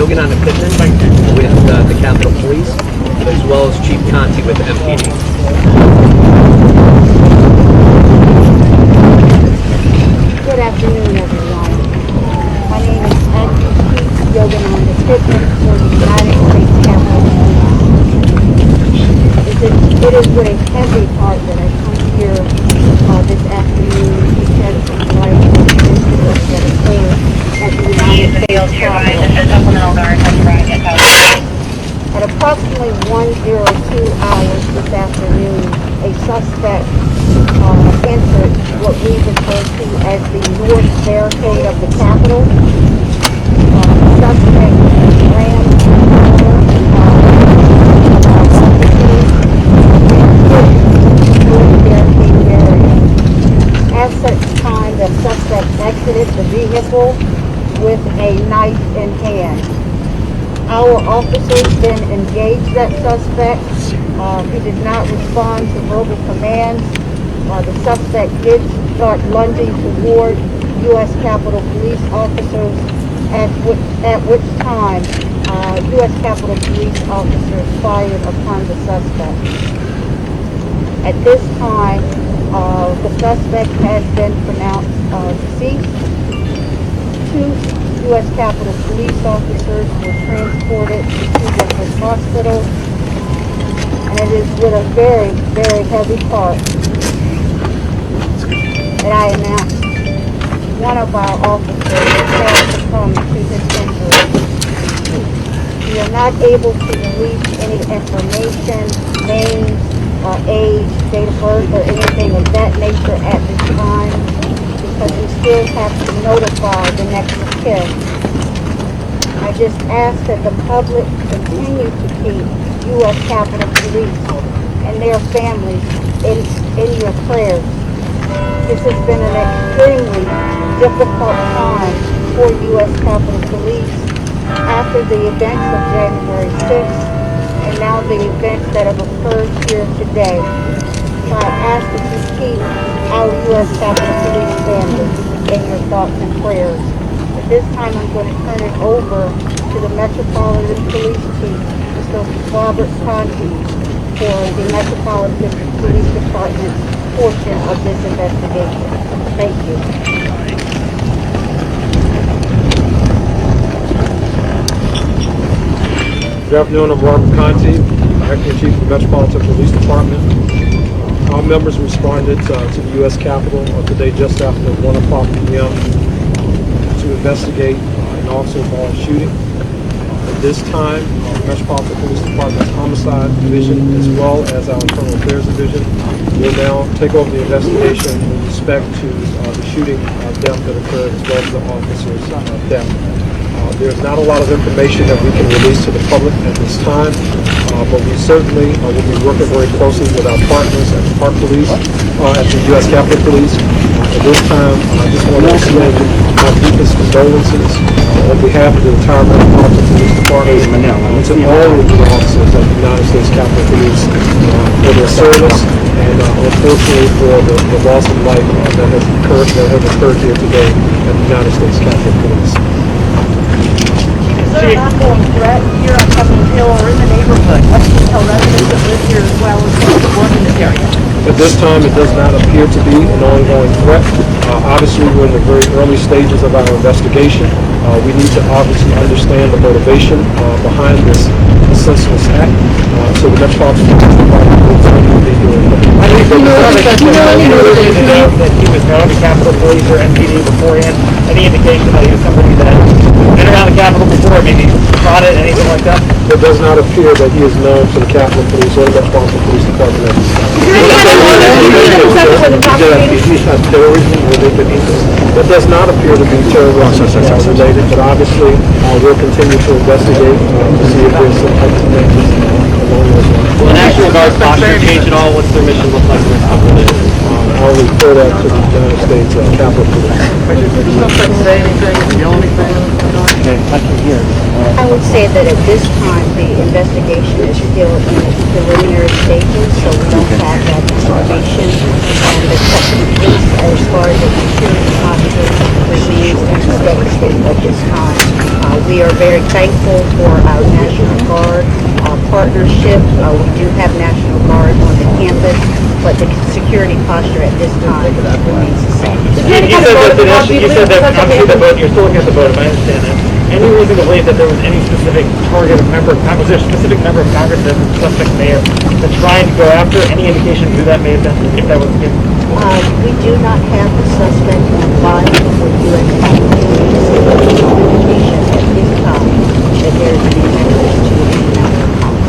Yogan on equipment with the Capitol Police, as well as Chief Conti with the MPD. Good afternoon, everyone. My name is Angie Chief Yogan on equipment for the United States Capitol Police. It is with a heavy heart that I come here this afternoon to shed some light on the incident that occurred at the United States Capitol. At approximately 1:02 hours this afternoon, a suspect entered what we refer to as the north barricade of the Capitol. The suspect ran At such time, the suspect exited the vehicle with a knife in hand. Our officers then engaged that suspect. He did not respond to verbal commands. The suspect did start lunging toward U.S. Capitol Police officers, at which time U.S. Capitol Police officers fired upon the suspect. At this time, the suspect has been pronounced deceased. 2 U.S. Capitol Police officers were transported to 2 different hospitals, and it is with a very, very heavy heart that I announce one of our officers has succumbed to his injuries. We are not able to release any information, names, age, date of birth, or anything of that nature at this time, because we still have to notify the next of kin. I just ask that the public continue to keep U.S. Capitol Police and their families in your prayers. This has been an extremely difficult time for U.S. Capitol Police after the events of January 6th and now the events that have occurred here today. So I ask that you keep our U.S. Capitol Police family in your thoughts and prayers. At this time, I'm going to turn it over to the Metropolitan Police Chief, Mr. Robert Conti, for the Metropolitan Police Department portion of this investigation. Thank you. Good afternoon, I'm Robert Conti, Acting Chief of the Metropolitan Police Department. Our members responded to the U.S. Capitol today just after 1 o'clock p.m. to investigate an officer-involved shooting. At this time, the Metropolitan Police Department's Homicide Division, as well as our Internal Affairs Division, will now take over the investigation with respect to the shooting death that occurred, as well as the officer's death. There's not a lot of information that we can release to the public at this time, but we certainly will be working very closely with our partners at the Park Police, at the U.S. Capitol Police. At this time, I just want to extend my deepest condolences on behalf of the entire Metropolitan Police Department to all of the officers of the United States Capitol Police for their service and unfortunately for the loss of life that has occurred here today at the United States Capitol Police. Is there an ongoing threat here on Capitol Hill or in the neighborhood? What can you tell residents that live here as well as those that work in this area? At this time, it does not appear to be an ongoing threat. Obviously, we're in the very early stages of our investigation. We need to obviously understand the motivation behind this senseless act. So the Metropolitan Police Department will certainly be doing that. Do you know that he was known to Capitol Police or MPD beforehand? Any indication that he was somebody that been around the Capitol before, maybe fought it, anything like that? It does not appear that he is known to the Capitol Police or the Metropolitan Police Department at this time. It does not appear to be terrorism related, but obviously we'll continue to investigate to see if there's some type of things along those lines. Will the National Guard's posture change at all? What's their mission look like in the next couple of days? I'll refer that to the United States Capitol Police. Say anything, yell anything? Okay, I can hear. I would say that at this time, the investigation is still in its preliminary stages, so we don't have that information. And the Capitol Police, as far as the security posture, remains in steady state at this time. We are very thankful for our National Guard partnership. We do have National Guard on the campus, but the security posture at this time remains the same. You said that obviously the vote, you're still looking at the vote, if I understand that. Any reason to believe that there was any specific target of member of Congress, was there a specific member of Congress that the suspect may have been trying to go after? Any indication who that may have been, if that was the case? We do not have the suspect on file with U.S. Capitol Police. There's no indication at this time that there's any connection to any member of Congress.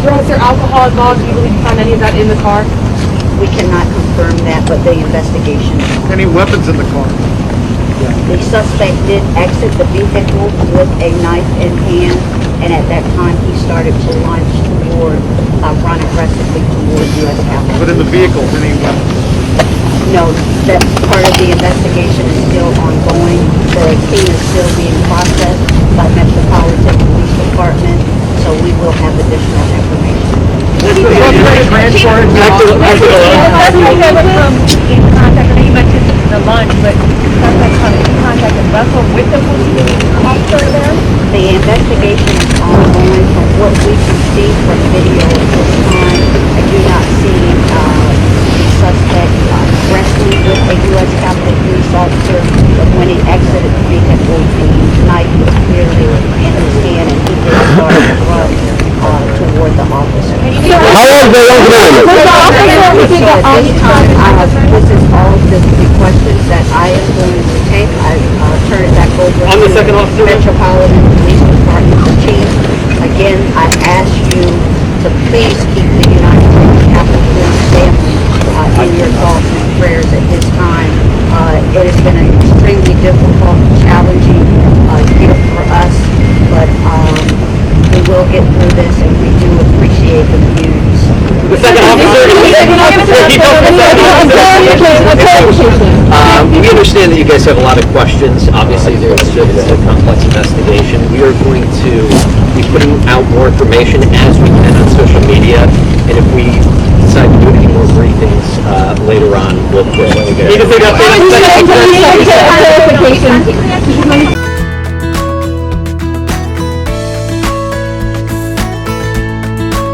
Was there alcohol involved? Do you believe you found any of that in the car? We cannot confirm that, but the investigation is on. Any weapons in the car? The suspect did exit the vehicle with a knife in hand, and at that time he started to run aggressively toward U.S. Capitol. But in the vehicle, any weapons? No, that part of the investigation is still ongoing. The scene is still being processed by Metropolitan Police Department, so we will have additional information. In contact, I know you mentioned the lunch, but contacted Russell with the police officer there? The investigation is ongoing. From what we can see from video at this time, I do not see the suspect wrestling with a U.S. Capitol Police officer, but when he exited the vehicle, the knife was clearly in his hand, and he did start to run toward the officer. How old the young man? So at this time, this is all the questions that I am going to take. I turn it back over On the second to officer? Metropolitan Police Department Chief. Again, I ask you to please keep the United States Capitol Police family in your thoughts and prayers at this time. It has been an extremely difficult, challenging year for us, but we will get through this, and we do appreciate the views. The second officer, We understand that you guys have a lot of questions. Obviously, it's a complex investigation. We are going to be putting out more information as we can on social media, and if we decide to do any more briefings later on, we'll let you guys know. you just think that's